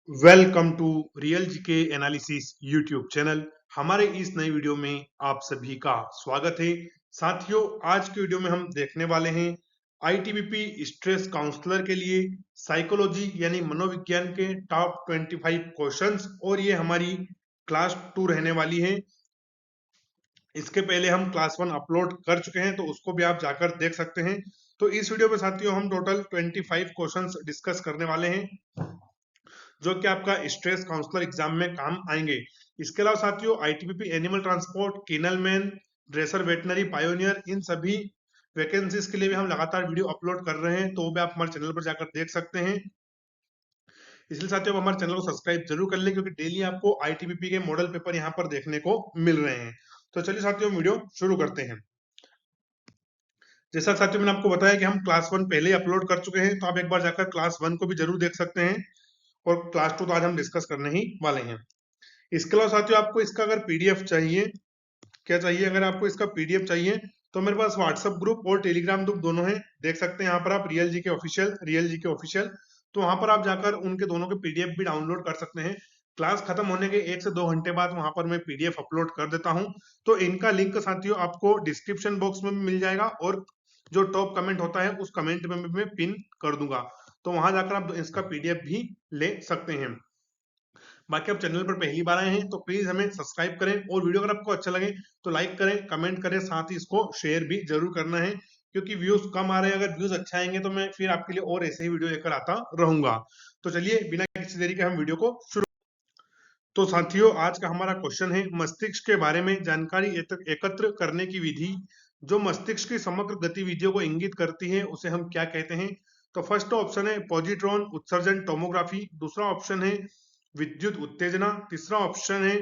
Welcome to real GK analysis YouTube channel. हमारे इस नई वीडियो में आप सभी का स्वागत है। साथियों, आज की वीडियो में हम देखने वाले हैं आईटीबीपी स्ट्रेस काउंसलर के लिए साइकोलॉजी यानी मनोविज्ञान के टॉप 25 क्वेश्चंस, और ये हमारी क्लास 2 रहने वाली है। इसके पहले हम क्लास 1 अपलोड कर चुके हैं, तो उसको भी आप जाकर देख सकते हैं। तो इस वीडियो में साथियों हम टोटल 25 क्वेश्चंस डिस्कस करने वाले हैं, जो कि आपका स्ट्रेस काउंसलर एग्जाम में काम आएंगे। इसके अलावा साथियों ITBP animal transport, kennelman, dresser veterinary, pioneer, इन सभी वैकेंसीज के लिए भी हम लगातार वीडियो अपलोड कर रहे हैं, तो वो भी आप हमारे चैनल पर जाकर देख सकते हैं। इसलिए साथियों आप हमारे चैनल को सब्सक्राइब जरूर कर लें, क्योंकि डेली आपको आईटीबीपी के मॉडल पेपर यहाँ पर देखने को मिल रहे हैं। तो चलिए साथियों वीडियो शुरू करते हैं। जैसा साथियों मैंने आपको बताया कि हम क्लास 1 पहले ही अपलोड कर चुके हैं, तो आप एक बार जाकर क्लास 1 को भी जरूर देख सकते हैं, और क्लास 2 तो आज हम डिस्कस करने ही वाले हैं। इसके अलावा साथियों आपको इसका अगर पीडीएफ चाहिए, क्या चाहिए, अगर आपको इसका पीडीएफ चाहिए तो मेरे पास व्हाट्सएप ग्रुप और टेलीग्राम ग्रुप दोनों हैं। देख सकते हैं यहाँ पर आप रियल जी के ऑफिशियल, तो वहां पर आप जाकर उनके दोनों के पीडीएफ भी डाउनलोड कर सकते हैं। क्लास खत्म होने के 1 से 2 घंटे बाद वहां पर मैं पीडीएफ अपलोड कर देता हूं, तो इनका लिंक साथियों आपको डिस्क्रिप्शन बॉक्स में भी मिल जाएगा, और जो टॉप कमेंट होता है उस कमेंट में भी मैं पिन कर दूंगा, तो वहां जाकर आप इसका पीडीएफ भी ले सकते हैं। बाकी आप चैनल पर पहली बार आए हैं तो प्लीज हमें सब्सक्राइब करें, और वीडियो अगर आपको अच्छा लगे तो लाइक करें, कमेंट करें, साथ ही इसको शेयर भी जरूर करना है, क्योंकि व्यूज कम आ रहे हैं। अगर व्यूज अच्छा आएंगे तो मैं फिर आपके लिए और ऐसे ही वीडियो लेकर आता रहूंगा। तो चलिए बिना किसी देरी के हम वीडियो को शुरू। तो साथियों आज का हमारा क्वेश्चन है मस्तिष्क के बारे में जानकारी एकत्र करने की विधि जो मस्तिष्क की समग्र गतिविधियों को इंगित करती है उसे हम क्या कहते हैं। तो फर्स्ट ऑप्शन है पॉजिट्रॉन उत्सर्जन टोमोग्राफी, दूसरा ऑप्शन है विद्युत उत्तेजना, तीसरा ऑप्शन है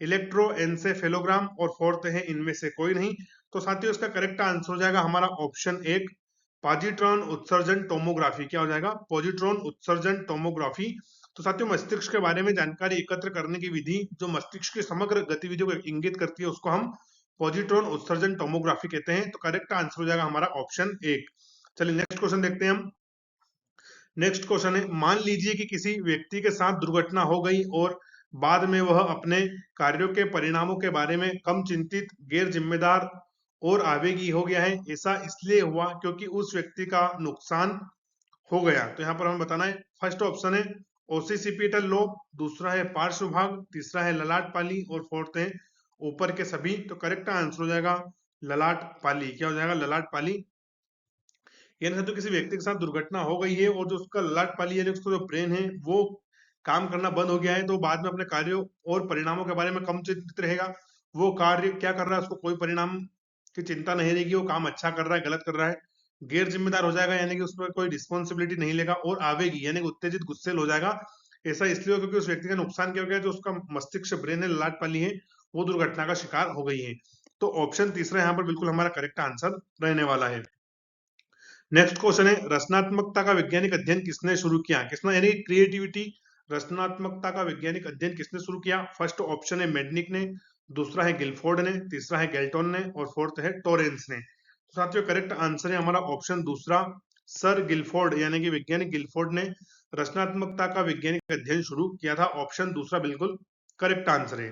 इलेक्ट्रोएन्सेफेलोग्राम, और फोर्थ है इनमें से कोई नहीं। तो साथियों इसका करेक्ट आंसर हो जाएगा हमारा ऑप्शन एक, पॉजिट्रॉन उत्सर्जन टोमोग्राफी। क्या हो जाएगा? पॉजिट्रॉन उत्सर्जन टोमोग्राफी। तो साथियों मस्तिष्क के बारे में जानकारी एकत्र करने की विधि जो मस्तिष्क की समग्र गतिविधियों को इंगित करती है उसको हम पॉजिट्रॉन उत्सर्जन टोमोग्राफी कहते हैं। तो करेक्ट आंसर हो जाएगा हमारा ऑप्शन एक। चलिए नेक्स्ट क्वेश्चन देखते हैं हम। नेक्स्ट क्वेश्चन है मान लीजिए कि किसी व्यक्ति के साथ दुर्घटना हो गई और बाद में वह अपने कार्यों के परिणामों के बारे में कम चिंतित, गैर जिम्मेदार और आवेगी हो गया है। ऐसा इसलिए हुआ क्योंकि उस व्यक्ति का नुकसान हो गया। तो यहाँ पर हमें बताना है, फर्स्ट ऑप्शन है ओसिसिपिटल लोब, दूसरा है पार्श्व भाग, तीसरा है ललाट पाली, और फोर्थ है ऊपर के सभी। तो करेक्ट आंसर हो जाएगा ललाट पाली। क्या हो जाएगा? ललाट पाली। यानी तो किसी व्यक्ति के साथ दुर्घटना हो गई है और जो उसका ललाट पाली यानी उसका जो ब्रेन है वो काम करना बंद हो गया है, तो बाद में अपने कार्यों और परिणामों के बारे में कम चिंतित रहेगा। वो कार्य क्या कर रहा है उसको कोई परिणाम की चिंता नहीं रहेगी, वो काम अच्छा कर रहा है गलत कर रहा है। गैर जिम्मेदार हो जाएगा यानी कि उस पर कोई रिस्पॉन्सिबिलिटी नहीं लेगा, और आवेगी यानी कि उत्तेजित गुस्सेल हो जाएगा। ऐसा इसलिए हो क्योंकि उस व्यक्ति का नुकसान क्या हो गया, जो उसका मस्तिष्क ब्रेन है, ललाट पाली है, वो दुर्घटना का शिकार हो गई है। तो ऑप्शन तीसरा यहाँ पर बिल्कुल हमारा करेक्ट आंसर रहने वाला है। नेक्स्ट क्वेश्चन है रचनात्मकता का वैज्ञानिक अध्ययन किसने शुरू किया? किसने यानी क्रिएटिविटी, रचनात्मकता का वैज्ञानिक अध्ययन किसने शुरू किया? फर्स्ट ऑप्शन है मेडनिक ने, दूसरा है गिलफोर्ड ने, तीसरा है गेल्टन ने, और फोर्थ है टोरेंस ने। तो साथियों करेक्ट आंसर है हमारा ऑप्शन दूसरा, सर गिलफोर्ड यानी कि वैज्ञानिक गिलफोर्ड ने रचनात्मकता का वैज्ञानिक अध्ययन शुरू किया था। ऑप्शन दूसरा बिल्कुल करेक्ट आंसर है।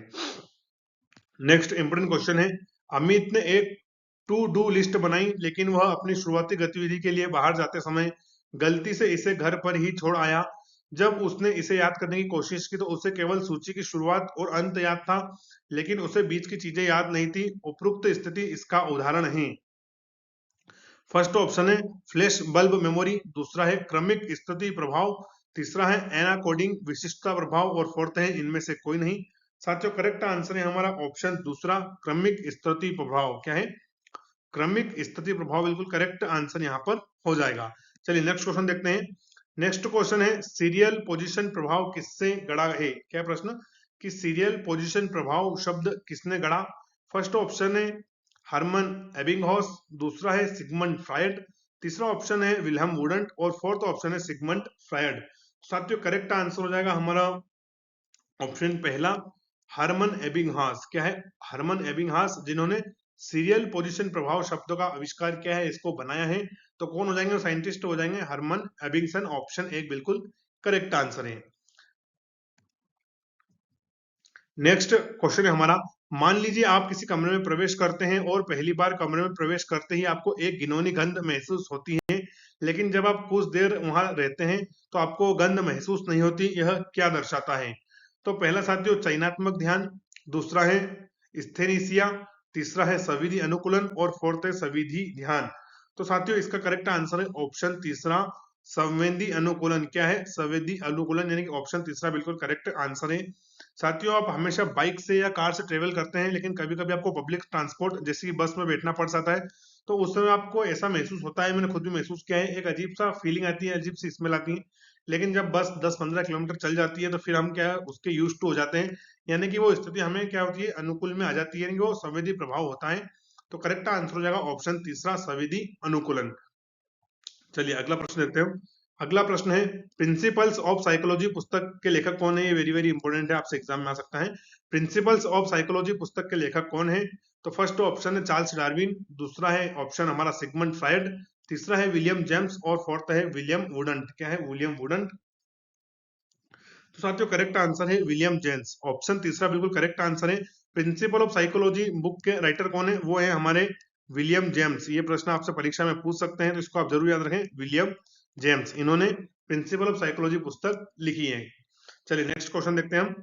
नेक्स्ट इंपोर्टेंट क्वेश्चन है अमित ने एक टू डू लिस्ट बनाई, लेकिन वह अपनी शुरुआती गतिविधि के लिए बाहर जाते समय गलती से इसे घर पर ही छोड़ आया। जब उसने इसे याद करने की कोशिश की तो उसे केवल सूची की शुरुआत और अंत याद था, लेकिन उसे बीच की चीजें याद नहीं थी। उपरोक्त स्थिति इसका उदाहरण है। फर्स्ट ऑप्शन है फ्लैश बल्ब मेमोरी, दूसरा है क्रमिक स्थिति प्रभाव, तीसरा है एनाकोडिंग विशिष्टता प्रभाव, और फोर्थ है इनमें से कोई नहीं। साथियों करेक्ट आंसर है हमारा ऑप्शन दूसरा, क्रमिक स्थिति प्रभाव। क्या है? क्रमिक स्थिति प्रभाव बिल्कुल करेक्ट आंसर यहाँ पर हो जाएगा। चलिए नेक्स्ट क्वेश्चन देखते हैं। नेक्स्ट क्वेश्चन है सीरियल पोजीशन प्रभाव किससे गढ़ा है? क्या प्रश्न कि सीरियल पोजीशन प्रभाव शब्द किसने गढ़ा? फर्स्ट ऑप्शन है हरमन एबिंगहॉस, दूसरा है सिगमंड फ्रायड, तीसरा ऑप्शन है विल्हम वुडंट, और फोर्थ ऑप्शन है सिगमंड फ्रायड। साथियों करेक्ट आंसर हो जाएगा हमारा ऑप्शन पहला, हरमन एबिंगहास। क्या है? हरमन एबिंगहास, जिन्होंने सीरियल पोजीशन प्रभाव शब्द का आविष्कार किया है, इसको बनाया है। तो कौन हो जाएंगे? साइंटिस्ट हो जाएंगे हरमन एबिंगसन। ऑप्शन एक बिल्कुल करेक्ट आंसर है। नेक्स्ट क्वेश्चन है हमारा, मान लीजिए आप किसी कमरे में प्रवेश करते हैं और पहली बार कमरे में प्रवेश करते ही आपको एक घिनौनी गंध महसूस होती है, लेकिन जब आप कुछ देर वहां रहते हैं तो आपको गंध महसूस नहीं होती, यह क्या दर्शाता है? तो पहला साथियों चयनात्मक ध्यान, दूसरा है स्थेनेसिया, तीसरा है संविधि अनुकूलन और फोर्थ है संविधि ध्यान। तो साथियों इसका करेक्ट आंसर है ऑप्शन तीसरा संवेदी अनुकूलन। क्या है? संवेदी अनुकूलन, यानी कि ऑप्शन तीसरा बिल्कुल करेक्ट आंसर है। साथियों आप हमेशा बाइक से या कार से ट्रेवल करते हैं, लेकिन कभी कभी आपको पब्लिक ट्रांसपोर्ट जैसे कि बस में बैठना पड़ जाता है, तो उस समय आपको ऐसा महसूस होता है, मैंने खुद भी महसूस किया है, एक अजीब सा फीलिंग आती है, अजीब सी स्मेल आती है। लेकिन जब बस 10-15 किलोमीटर चल जाती है तो फिर हम क्या है उसके यूज टू हो जाते हैं, यानी कि वो स्थिति हमें क्या होती है अनुकूल में आ जाती है, यानी कि वो संवेदी प्रभाव होता है। तो करेक्ट आंसर हो जाएगा ऑप्शन तीसरा संवेदी अनुकूलन। चलिए अगला प्रश्न देखते हैं। अगला प्रश्न है प्रिंसिपल्स ऑफ साइकोलॉजी पुस्तक के लेखक कौन है? ये वेरी वेरी इंपॉर्टेंट है, आपसे एग्जाम में आ सकता है। प्रिंसिपल्स ऑफ साइकोलॉजी पुस्तक के लेखक कौन है? तो फर्स्ट ऑप्शन है चार्ल्स डार्विन, दूसरा है ऑप्शन हमारा सिगमंड फ्रायड, तीसरा है विलियम जेम्स और फोर्थ है विलियम वुडंट। क्या है? William wouldn't. तो साथियों करेक्ट आंसर है विलियम जेम्स, ऑप्शन तीसरा बिल्कुल करेक्ट आंसर है। प्रिंसिपल ऑफ साइकोलॉजी बुक के राइटर कौन है? वो है हमारे विलियम जेम्स। ये प्रश्न आपसे परीक्षा में पूछ सकते हैं, तो इसको आप जरूर याद रखें, विलियम जेम्स, इन्होंने प्रिंसिपल ऑफ साइकोलॉजी पुस्तक लिखी है। चलिए नेक्स्ट क्वेश्चन देखते हैं हम।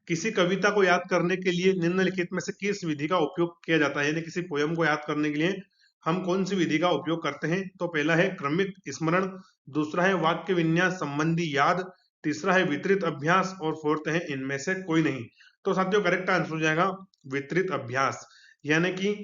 किसी कविता को याद करने के लिए निम्नलिखित में से किस विधि का उपयोग किया जाता है? यानी किसी पोयम को याद करने के लिए हम कौन सी विधि का उपयोग करते हैं? तो पहला है क्रमिक स्मरण, दूसरा है वाक्य विन्यास संबंधी याद, तीसरा है वितरित अभ्यास और फोर्थ है इनमें से कोई नहीं। तो साथियों करेक्ट आंसर हो जाएगा वितरित अभ्यास, यानी कि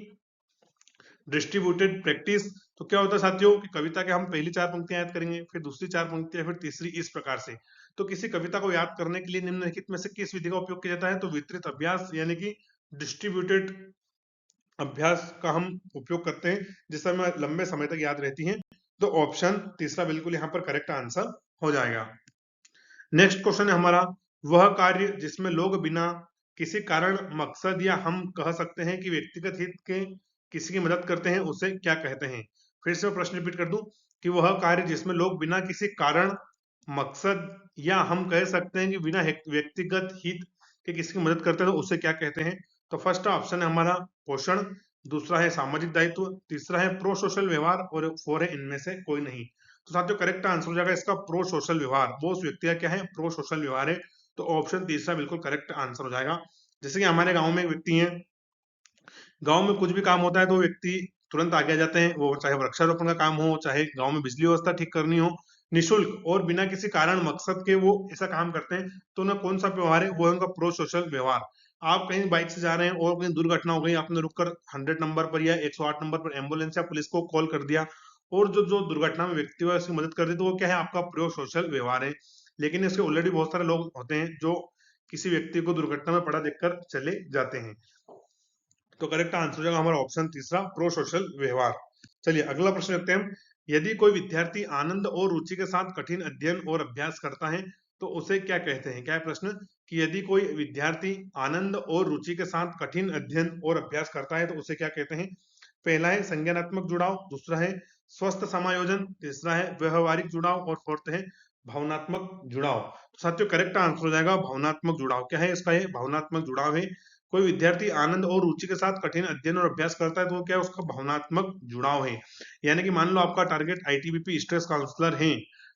डिस्ट्रीब्यूटेड प्रैक्टिस। तो क्या होता है साथियों कि कविता के हम पहली 4 पंक्तियां याद करेंगे, फिर दूसरी 4 पंक्तियां, फिर तीसरी, इस प्रकार से। तो किसी कविता को याद करने के लिए निम्नलिखित में से किस विधि का उपयोग किया जाता है? तो वितरित अभ्यास, यानी कि डिस्ट्रीब्यूटेड अभ्यास का हम उपयोग करते हैं, जिससे हमें लंबे समय तक याद रहती है। तो ऑप्शन तीसरा बिल्कुल यहाँ पर करेक्ट आंसर हो जाएगा। नेक्स्ट क्वेश्चन है हमारा, वह कार्य जिसमें लोग बिना किसी कारण मकसद या हम कह सकते हैं कि व्यक्तिगत हित के किसी की मदद करते हैं, उसे क्या कहते हैं? फिर से मैं प्रश्न रिपीट कर दूं कि वह कार्य जिसमें लोग बिना किसी कारण मकसद या हम कह सकते हैं कि बिना व्यक्तिगत हित के किसी की मदद करते हैं, तो उसे क्या कहते हैं? तो फर्स्ट ऑप्शन है हमारा पोषण, दूसरा है सामाजिक दायित्व, तीसरा है प्रो सोशल व्यवहार और फोर है इनमें से कोई नहीं। तो साथियों करेक्ट आंसर हो जाएगा इसका प्रो सोशल व्यवहार, वो उस व्यक्ति का क्या है प्रो सोशल व्यवहार है। तो ऑप्शन तीसरा बिल्कुल करेक्ट आंसर हो जाएगा। जैसे कि हमारे गांव में एक व्यक्ति है, गांव में कुछ भी काम होता है तो व्यक्ति तुरंत आगे आ जाते हैं, वो चाहे वृक्षारोपण का काम हो, चाहे गांव में बिजली व्यवस्था ठीक करनी हो, निःशुल्क और बिना किसी कारण मकसद के वो ऐसा काम करते हैं। तो उन्हें कौन सा व्यवहार है? वो है उनका प्रो सोशल व्यवहार। आप कहीं बाइक से जा रहे हैं और कहीं दुर्घटना हो गई, आपने रुककर 100 नंबर पर या 108 नंबर पर एम्बुलेंस या पुलिस को कॉल कर दिया, और जो जो दुर्घटना में व्यक्ति हुआ उसकी मदद कर दी, तो वो क्या है आपका प्रो सोशल व्यवहार है। लेकिन इसके ऑलरेडी बहुत सारे लोग होते हैं जो किसी व्यक्ति को दुर्घटना में पड़ा देखकर चले जाते हैं। तो करेक्ट आंसर हो जाएगा हमारा ऑप्शन तीसरा प्रो सोशल व्यवहार। चलिए अगला प्रश्न देखते हैं हम। यदि कोई विद्यार्थी आनंद और रुचि के साथ कठिन अध्ययन और अभ्यास करता है तो उसे क्या कहते हैं? क्या है प्रश्न कि यदि कोई विद्यार्थी आनंद और रुचि के साथ कठिन अध्ययन और अभ्यास करता है तो उसे क्या कहते हैं? पहला है संज्ञानात्मक जुड़ाव, दूसरा है स्वस्थ समायोजन, तीसरा है व्यवहारिक जुड़ाव और फोर्थ है भावनात्मक जुड़ाव। तो साथियों करेक्ट आंसर हो जाएगा भावनात्मक जुड़ाव। क्या है इसका? ये भावनात्मक जुड़ाव है। कोई विद्यार्थी आनंद और रुचि के साथ कठिन अध्ययन और अभ्यास करता है तो वो क्या है उसका भावनात्मक जुड़ाव है। यानी कि मान लो आपका टारगेट आईटीबीपी स्ट्रेस काउंसलर है,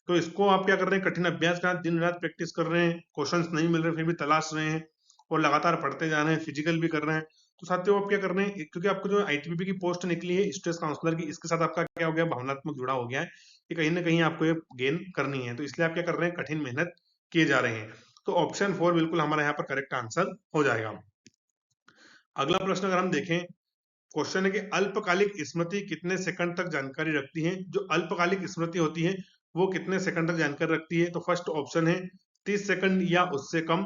तो इसको आप क्या कर रहे हैं कठिन अभ्यास का दिन रात प्रैक्टिस कर रहे हैं, क्वेश्चंस नहीं मिल रहे फिर भी तलाश रहे हैं और लगातार पढ़ते जा रहे हैं, फिजिकल भी कर रहे हैं। तो साथियों आप क्या कर रहे हैं, क्योंकि आपको जो आईटीबीपी की पोस्ट निकली है स्ट्रेस काउंसलर की, इसके साथ आपका क्या हो गया भावनात्मक जुड़ाव हो गया है कि कहीं ना कहीं आपको ये गेन करनी है, तो इसलिए आप क्या कर रहे हैं कठिन मेहनत किए जा रहे हैं। तो ऑप्शन 4 बिल्कुल हमारा यहाँ पर करेक्ट आंसर हो जाएगा। अगला प्रश्न अगर हम देखें, क्वेश्चन है कि अल्पकालिक स्मृति कितने सेकंड तक जानकारी रखती है? जो अल्पकालिक स्मृति होती है वो कितने सेकंड तक जानकारी रखती है? तो फर्स्ट ऑप्शन है 30 सेकंड या उससे कम,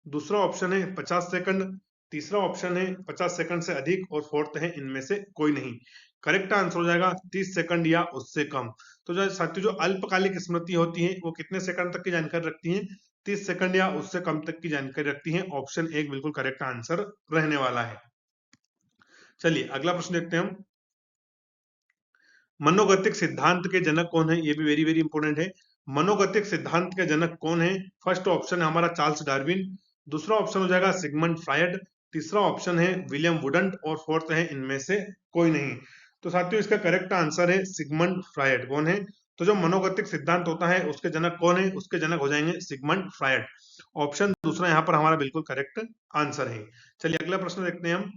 दूसरा ऑप्शन है 50 सेकंड, तीसरा ऑप्शन है 50 सेकंड से अधिक और फोर्थ है इनमें से कोई नहीं। करेक्ट आंसर हो जाएगा 30 सेकंड या उससे कम। तो जो साथियों जो अल्पकालिक स्मृति होती है वो कितने सेकंड तक की जानकारी रखती है? 30 सेकंड या उससे कम तक की जानकारी रखती है। ऑप्शन 1 बिल्कुल करेक्ट आंसर रहने वाला है। चलिए अगला प्रश्न देखते हैं हम। मनोगतिक सिद्धांत के जनक कौन है? ये भी वेरी वेरी इंपॉर्टेंट है। मनोगतिक सिद्धांत के जनक कौन है? फर्स्ट ऑप्शन है हमारा चार्ल्स डार्विन, दूसरा ऑप्शन हो जाएगा सिगमंड फ्रायड, तीसरा ऑप्शन है विलियम वुडंट और फोर्थ है इनमें से कोई नहीं। तो साथियों इसका करेक्ट आंसर है सिगमंड फ्रायड। कौन है? तो जो मनोगतिक सिद्धांत होता है उसके जनक कौन है? उसके जनक हो जाएंगे सिगमंड फ्रायड। ऑप्शन दूसरा यहाँ पर हमारा बिल्कुल करेक्ट आंसर है। चलिए अगला प्रश्न देखते हैं हम।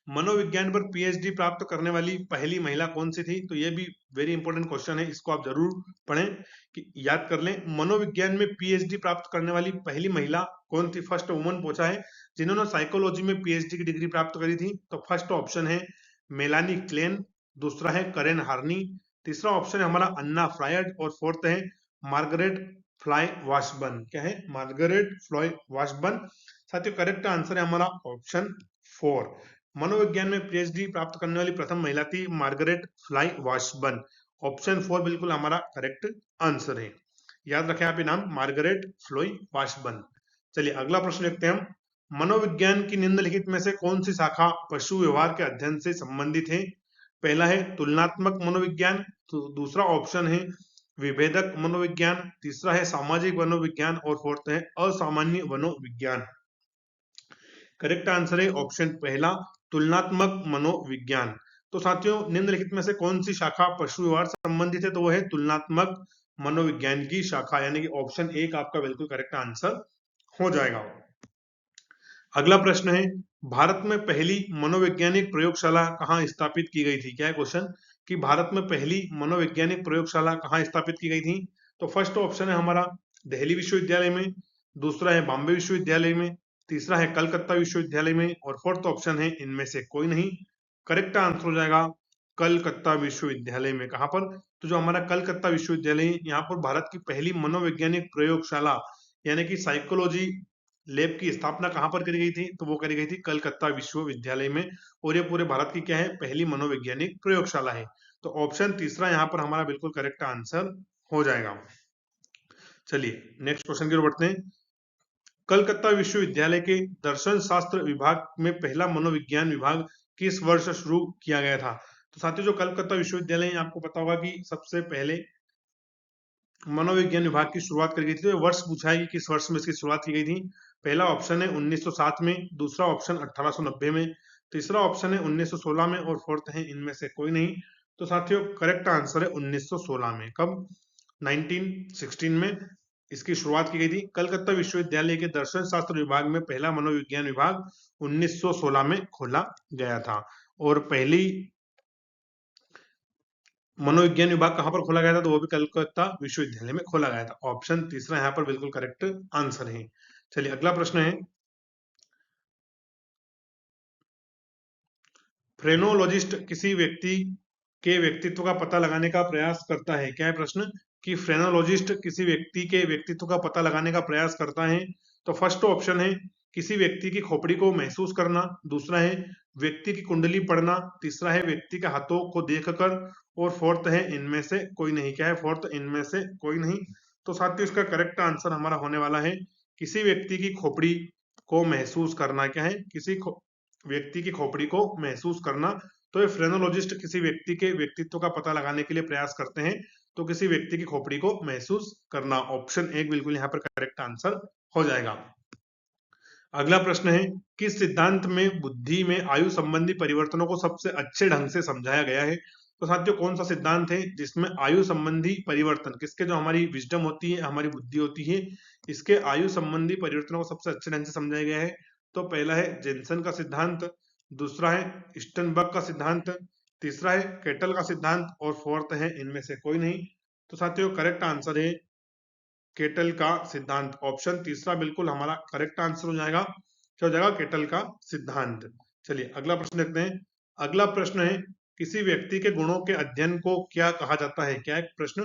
मनोविज्ञान पर पीएचडी प्राप्त करने वाली पहली महिला कौन सी थी? तो ये भी वेरी इंपॉर्टेंट क्वेश्चन है, इसको आप जरूर पढ़ें कि याद कर लें। मनोविज्ञान में पीएचडी प्राप्त करने वाली पहली महिला कौन थी? फर्स्ट वुमन पूछा है जिन्होंने साइकोलॉजी में पीएचडी की डिग्री प्राप्त करी थी। तो फर्स्ट ऑप्शन है मेलानी क्लेन, दूसरा है करेन हार्नी, तीसरा ऑप्शन है हमारा अन्ना फ्रायड और फोर्थ है मार्गरेट फ्लाई वाशबर्न। क्या है? Margaret fly Washburn. साथियों करेक्ट आंसर है हमारा ऑप्शन 4। मनोविज्ञान में पीएचडी प्राप्त करने वाली प्रथम महिला थी मार्गरेट फ्लाई वाशबर्न। ऑप्शन 4 बिल्कुल हमारा करेक्ट आंसर है। याद रखें आप ये नाम, मार्गरेट फ्लोई वाशबर्न। चलिए अगला प्रश्न देखते हैं हम। मनोविज्ञान की निम्नलिखित में से कौन सी शाखा पशु व्यवहार के अध्ययन से संबंधित है? पहला है तुलनात्मक मनोविज्ञान, तो दूसरा ऑप्शन है विभेदक मनोविज्ञान, तीसरा है सामाजिक मनोविज्ञान और फोर्थ है असामान्य मनोविज्ञान। करेक्ट आंसर है ऑप्शन पहला तुलनात्मक मनोविज्ञान। तो साथियों निम्नलिखित में से कौन सी शाखा पशु व्यवहार से संबंधित है? तो वो है तुलनात्मक मनोविज्ञान की शाखा, यानी कि ऑप्शन 1 आपका बिल्कुल करेक्ट आंसर हो जाएगा। अगला प्रश्न है भारत में पहली मनोवैज्ञानिक प्रयोगशाला कहाँ स्थापित की गई थी? क्या है क्वेश्चन कि भारत में पहली मनोवैज्ञानिक प्रयोगशाला कहाँ स्थापित की गई थी? तो फर्स्ट ऑप्शन है हमारा दिल्ली विश्वविद्यालय में, दूसरा है बॉम्बे विश्वविद्यालय में, तीसरा है कलकत्ता विश्वविद्यालय में और फोर्थ ऑप्शन है इनमें से कोई नहीं। करेक्ट आंसर हो जाएगा कलकत्ता विश्वविद्यालय में। कहां पर? तो जो हमारा कलकत्ता विश्वविद्यालय, यहाँ पर भारत की पहली मनोवैज्ञानिक प्रयोगशाला यानी कि साइकोलॉजी लैब की स्थापना कहां पर करी गई थी? तो वो करी गई थी कलकत्ता विश्वविद्यालय में। और ये पूरे भारत की क्या है? पहली मनोवैज्ञानिक प्रयोगशाला है। तो ऑप्शन तीसरा यहाँ पर हमारा बिल्कुल करेक्ट आंसर हो जाएगा। चलिए नेक्स्ट क्वेश्चन की ओर बढ़ते हैं। कलकत्ता विश्वविद्यालय के दर्शन शास्त्र विभाग में पहला मनोविज्ञान विभाग किस वर्ष शुरू किया गया था? तो साथियों जो कलकत्ता विश्वविद्यालय है, आपको पता होगा कि सबसे पहले मनोविज्ञान विभाग की शुरुआत करी गई थी। तो वर्ष पूछा है कि किस वर्ष में इसकी शुरुआत की गई थी। पहला ऑप्शन है 1907 में, दूसरा ऑप्शन 1890 में, तीसरा ऑप्शन है 1916 में और फोर्थ है इनमें से कोई नहीं। तो साथियों करेक्ट आंसर है 1916 में। कब? 1916 में इसकी शुरुआत की गई थी। कलकत्ता विश्वविद्यालय के दर्शन शास्त्र विभाग में पहला मनोविज्ञान विभाग 1916 में खोला गया था। और पहली मनोविज्ञान विभाग कहां पर खोला गया था? तो वो भी कलकत्ता विश्वविद्यालय में खोला गया था। ऑप्शन तीसरा यहाँ पर बिल्कुल करेक्ट आंसर है। चलिए अगला प्रश्न है फ्रेनोलॉजिस्ट किसी व्यक्ति के व्यक्तित्व का पता लगाने का प्रयास करता है। क्या है प्रश्न कि फ्रेनोलॉजिस्ट किसी व्यक्ति के व्यक्तित्व का पता लगाने का प्रयास करता है? तो फर्स्ट ऑप्शन है किसी व्यक्ति की खोपड़ी को महसूस करना, दूसरा है व्यक्ति की कुंडली पढ़ना, तीसरा है व्यक्ति के हाथों को देखकर और फोर्थ है इनमें से कोई नहीं। क्या है? फोर्थ इनमें से कोई नहीं। तो साथियों इसका करेक्ट आंसर हमारा होने वाला है किसी व्यक्ति की खोपड़ी को महसूस करना। क्या है? किसी व्यक्ति की खोपड़ी को महसूस करना। तो ये फ्रेनोलॉजिस्ट किसी व्यक्ति के व्यक्तित्व का पता लगाने के लिए प्रयास करते हैं। तो किसी व्यक्ति की खोपड़ी को महसूस करना, ऑप्शन 1 बिल्कुल यहाँ पर करेक्ट आंसर हो जाएगा। अगला प्रश्न है किस सिद्धांत में बुद्धि में आयु संबंधी परिवर्तनों को सबसे अच्छे ढंग से समझाया गया है? तो साथियों कौन सा सिद्धांत है जिसमें आयु संबंधी परिवर्तन, किसके जो हमारी विजडम होती है, हमारी बुद्धि होती है, इसके आयु संबंधी परिवर्तनों को सबसे अच्छे ढंग से समझाया गया है? तो पहला है जेन्सन का सिद्धांत, दूसरा है स्टनबर्ग का सिद्धांत, तीसरा है केटल का सिद्धांत और फोर्थ है इनमें से कोई नहीं। तो साथियों करेक्ट आंसर है केटल का सिद्धांत। ऑप्शन तीसरा बिल्कुल हमारा करेक्ट आंसर हो जाएगा। क्या हो जाएगा? केटल का सिद्धांत। चलिए अगला प्रश्न देखते हैं। अगला प्रश्न है किसी व्यक्ति के गुणों के अध्ययन को क्या कहा जाता है? क्या है प्रश्न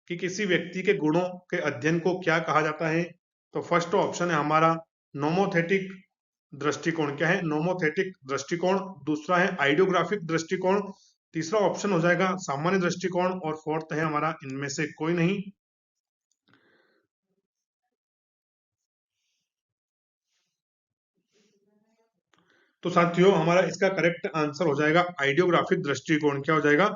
कि किसी व्यक्ति के गुणों के अध्ययन को क्या कहा जाता है? तो फर्स्ट ऑप्शन है हमारा नोमोथेटिक दृष्टिकोण। क्या है? नोमोथेटिक दृष्टिकोण। दूसरा है आइडियोग्राफिक दृष्टिकोण, तीसरा ऑप्शन हो जाएगा सामान्य दृष्टिकोण और फोर्थ है हमारा इनमें से कोई नहीं। तो साथियों हमारा इसका करेक्ट आंसर हो जाएगा आइडियोग्राफिक दृष्टिकोण। क्या हो जाएगा?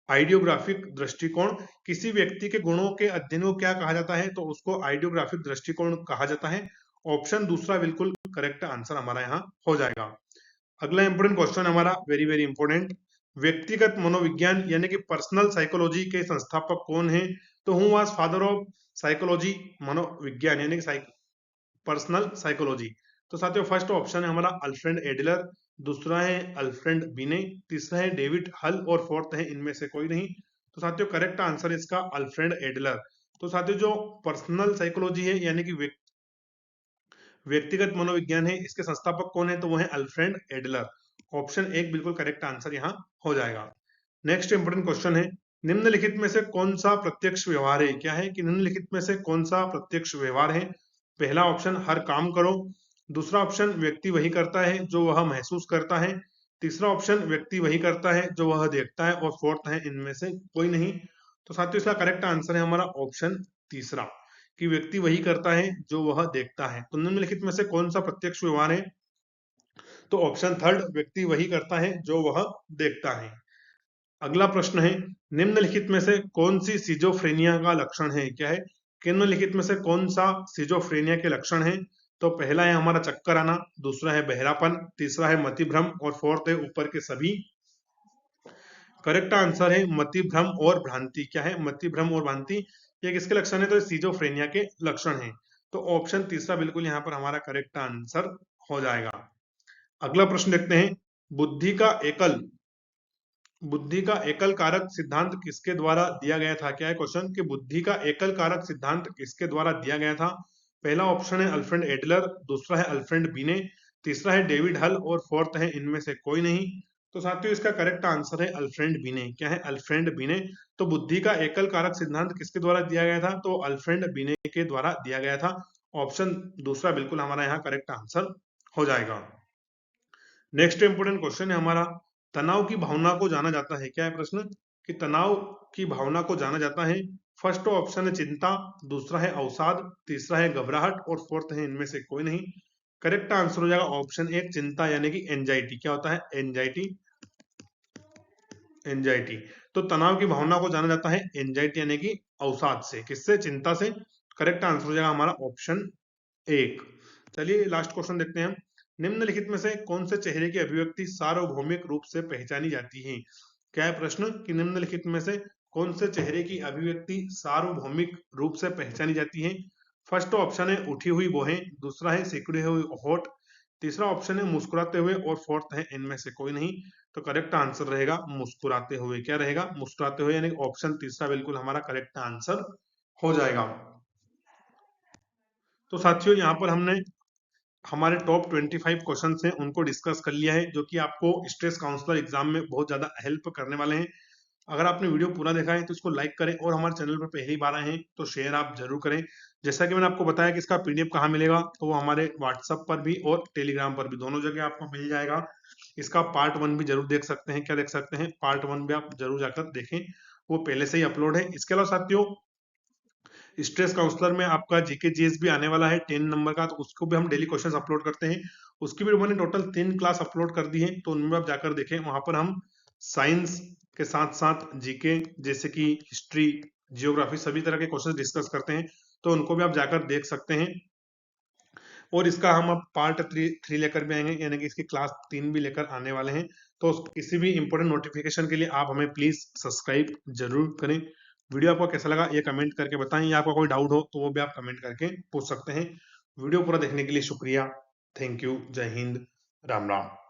आइडियोग्राफिक दृष्टिकोण। किसी व्यक्ति के गुणों के अध्ययन को क्या कहा जाता है? तो उसको आइडियोग्राफिक दृष्टिकोण कहा जाता है। ऑप्शन दूसरा बिल्कुल करेक्ट आंसर हमारा यहाँ हो जाएगा। अगला इंपोर्टेंट क्वेश्चन हमारा वेरी वेरी इंपोर्टेंट, व्यक्तिगत मनोविज्ञान यानी कि पर्सनल साइकोलॉजी के संस्थापक कौन है? तो who was father of psychology, मनोविज्ञान यानी कि पर्सनल साइकोलॉजी? तो साथियों फर्स्ट ऑप्शन है हमारा अल्फ्रेड एडलर, दूसरा है अल्फ्रेड बिने, तीसरा है डेविड हल और फोर्थ है इनमें से कोई नहीं। तो साथियों करेक्ट आंसर है इसका अल्फ्रेड एडलर। तो साथियों जो पर्सनल साइकोलॉजी है यानी कि व्यक्तिगत मनोविज्ञान है, इसके संस्थापक कौन है? तो वो है अल्फ्रेड एडलर। ऑप्शन एक बिल्कुल करेक्ट आंसर यहाँ हो जाएगा। नेक्स्ट इंपोर्टेंट क्वेश्चन है, निम्नलिखित में से कौन सा प्रत्यक्ष व्यवहार है? क्या है कि निम्नलिखित में से कौन सा प्रत्यक्ष व्यवहार है? पहला ऑप्शन हर काम करो, दूसरा ऑप्शन व्यक्ति वही करता है जो वह महसूस करता है, तीसरा ऑप्शन व्यक्ति वही करता है जो वह देखता है, और फोर्थ है इनमें से कोई नहीं। तो साथियों इसका करेक्ट आंसर है हमारा ऑप्शन तीसरा, कि व्यक्ति वही करता है जो वह देखता है। तो निम्नलिखित में से कौन सा प्रत्यक्ष व्यवहार है? तो ऑप्शन थर्ड, व्यक्ति वही करता है जो वह देखता है। अगला प्रश्न है, निम्नलिखित में से कौन सी सिजोफ्रेनिया का लक्षण है? क्या है कि निम्नलिखित में से कौन सा सिजोफ्रेनिया के लक्षण है? तो पहला है हमारा चक्कर आना, दूसरा है बहरापन, तीसरा है मतिभ्रम और फोर्थ है ऊपर के सभी। करेक्ट आंसर है मतिभ्रम और भ्रांति। क्या है? मतिभ्रम और भ्रांति, ये किसके लक्षण है? तो सिजोफ्रेनिया के लक्षण है। तो ऑप्शन तीसरा बिल्कुल यहाँ पर हमारा करेक्ट आंसर हो जाएगा। अगला प्रश्न देखते हैं, बुद्धि का एकल कारक सिद्धांत किसके द्वारा दिया गया था? क्या है क्वेश्चन कि बुद्धि का एकल कारक सिद्धांत किसके द्वारा दिया गया था? पहला ऑप्शन है अल्फ्रेड एडलर, दूसरा है अल्फ्रेड बिने, तीसरा है डेविड हल और फोर्थ है इनमें से कोई नहीं। तो साथियों इसका करेक्ट आंसर है अल्फ्रेड बिने। क्या है? अल्फ्रेड बिने। तो बुद्धि का एकल कारक सिद्धांत किसके द्वारा दिया गया था? तो अल्फ्रेड बिने के द्वारा दिया गया था। ऑप्शन दूसरा बिल्कुल हमारा यहाँ करेक्ट आंसर हो जाएगा। नेक्स्ट इंपोर्टेंट क्वेश्चन है हमारा, तनाव की भावना को जाना जाता है? क्या है प्रश्न कि तनाव की भावना को जाना जाता है? फर्स्ट ऑप्शन है चिंता, दूसरा है अवसाद, तीसरा है घबराहट और फोर्थ है इनमें से कोई नहीं। करेक्ट आंसर हो जाएगा ऑप्शन एक, चिंता यानी कि एंजाइटी। क्या होता है? एंजाइटी। एंजाइटी। तो तनाव की भावना को जाना जाता है एंजाइटी यानी कि अवसाद से। किससे? चिंता से। करेक्ट आंसर हो जाएगा हमारा ऑप्शन एक। चलिए लास्ट क्वेश्चन देखते हैं हम, निम्नलिखित में से कौन से चेहरे की अभिव्यक्ति सार्वभौमिक रूप से पहचानी जाती है? क्या है प्रश्न कि निम्नलिखित में से कौन से चेहरे की अभिव्यक्ति सार्वभौमिक रूप से पहचानी जाती है? फर्स्ट ऑप्शन है उठी हुई भौहें, दूसरा है सिकुड़े हुए होठ, तीसरा ऑप्शन है मुस्कुराते हुए और फोर्थ है इनमें से कोई नहीं। तो करेक्ट आंसर रहेगा मुस्कुराते हुए। क्या रहेगा? मुस्कुराते हुए, यानी ऑप्शन तीसरा बिल्कुल हमारा करेक्ट आंसर हो जाएगा। तो साथियों यहाँ पर हमने हमारे टॉप 25 क्वेश्चन हैं उनको डिस्कस कर लिया है, जो कि आपको स्ट्रेस काउंसलर एग्जाम में बहुत ज्यादा हेल्प करने वाले हैं। अगर आपने वीडियो पूरा देखा है तो इसको लाइक करें, और हमारे चैनल पर पहली बार आए हैं तो शेयर आप जरूर करें। जैसा कि मैंने आपको बताया कि इसका पीडीएफ कहाँ मिलेगा, तो वो हमारे व्हाट्सएप पर भी और टेलीग्राम पर भी, दोनों जगह आपको मिल जाएगा। इसका पार्ट 1 भी जरूर देख सकते हैं। क्या देख सकते हैं? पार्ट 1 भी आप जरूर जाकर देखें, वो पहले से ही अपलोड है। इसके अलावा साथियों स्ट्रेस काउंसलर में आपका जीके जीएस भी आने वाला है 10 नंबर का, तो उसको भी हम डेली क्वेश्चंस अपलोड करते हैं। उसकी भी मैंने टोटल 3 क्लास अपलोड कर दी है, तो उनमें आप जाकर देखें। वहां पर हम साइंस के साथ साथ जीके जैसे कि हिस्ट्री, जियोग्राफी, सभी तरह के क्वेश्चंस डिस्कस करते हैं, तो उनको भी आप जाकर देख सकते हैं। और इसका हम अब पार्ट 3 लेकर भी आएंगे, यानी कि इसकी क्लास 3 भी लेकर आने वाले हैं। तो किसी भी इंपोर्टेंट नोटिफिकेशन के लिए आप हमें प्लीज सब्सक्राइब जरूर करें। वीडियो आपको कैसा लगा ये कमेंट करके बताएं, या आपका कोई डाउट हो तो वो भी आप कमेंट करके पूछ सकते हैं। वीडियो पूरा देखने के लिए शुक्रिया। Thank you. जय हिंद। राम राम।